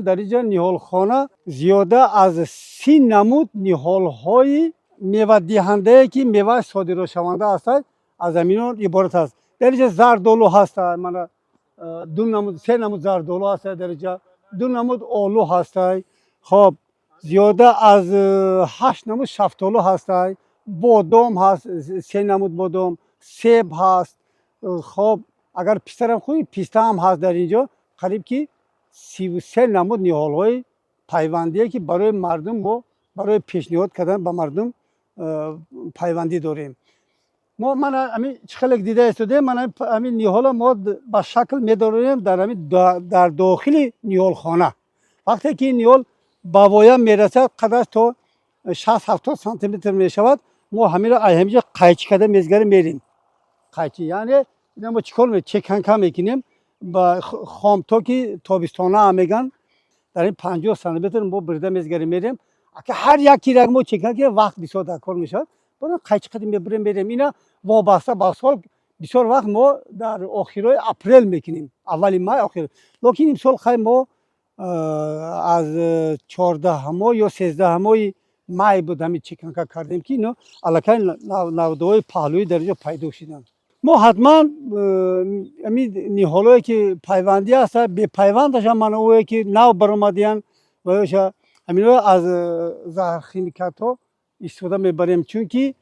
در اینجا نهالخانه زیاده از 30 نمود نهالهای میوه دهنده که میوه صادر شونده است از همینان عبارت است. در اینجا زردآلو هست، من دو نمود 3 نمود زردآلو هست، در اینجا 2 نمود آلو هست. خب زیاده از 8 نمود شفتالو هست، بادام هست 3 نمود بادام، سیب هست. خب اگر پیسترم خوبی پیسته هم هست. در اینجا قریب که 33 نمود نهالهای پیوندیه که برای مردم و برای پیشنهاد کردن به مردم پیوندی داریم. من همین چخلک دیده استوده، من همین نهال ما به شکل می‌داریم در داخل نهالخانه. وقتی که این نهال با وایه میرسد قدرش تا 60-70 سانتی متر میشود، ما همین را همینجا قایچ کرده میزگریم میریم. قایچی یعنی اینا ما چیکار میکنیم؟ چکنکا میکنیم با خام تا که تابستانه هم میگن در این 50 سانتی متر ما برده میزگریم میریم. که هر یکی را ما چکنکا وقت بسیار دکار میشد، برای قایچ کرده میبریم میریم. اینا وابسته به سال بسیار وقت ما در آخرای اپریل میکنیم، اولی ماه آخر. لیکن این سال خیلی ما از 14 ماه یا 13 ماه مای بود همین چکنکا کردیم که اینا علاقه نودهای پهلوی در اینجا پیدا شدن. ما حتما همین نهالایی که پیوندی هست به پیوندش هم منوعی که نو برآمدین و همین رو از زهرخیمیکات ها استفاده میبریم، چون که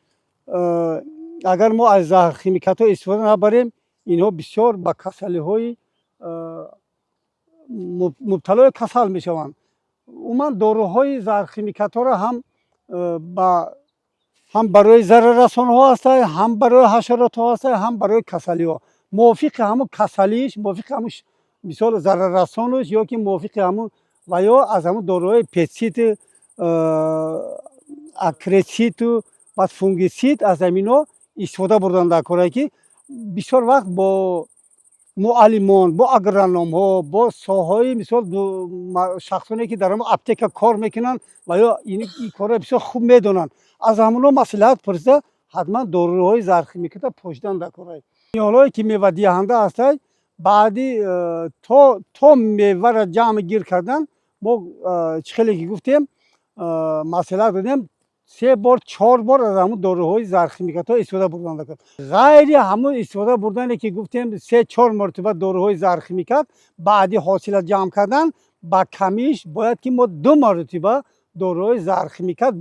اگر ما از زهرخیمیکات ها استفاده نبریم اینها بسیار با کسلی های مبتلا کسل میشوند. اومن داروهای زهرخیمیکات ها را هم برای ضرر رسان ها هست، هم برای حشرات ها هست، هم برای کسلی ها. موافق همون کسلیش، موافق همون مثال ضرر رسانش، یا که موافق همون و یا از همون داروهای پستیسید، اکریسید و بعد فونگیسید از همینا استفاده بردن در کاری که بسیار وقت با معلمان، با اگرونوم ها، با ساهای مثال شخصانی که در همون اپتیک کار میکنن و یا این کارا بسیار خوب میدونن، از همونا مصلحت پرسیده حتما داروهای زهرخیمیکات پوشیدن در کارای. نهالایی که میوه دهنده هست بعدی تا میوه را جمع گیر کردن ما خیلی که گفتیم مصلحت دادیم 3 بار 4 بار از همون داروهای زهرخیمیکات استفاده بردن کرد. غیر همون استفاده بردن که گفتیم 3-4 مرتبه داروهای زهرخیمیکات بعدی حاصل جمع کردن با کمیش باید که ما 2 مرتبه داروهای زهرخیمیکات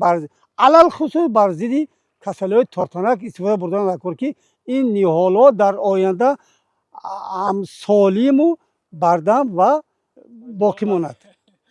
علل خصوص بر ضد کسل‌های تارتانک استفاده بردن کرد که این نهال‌ها در آینده هم سالم و بردم و باقی ماند.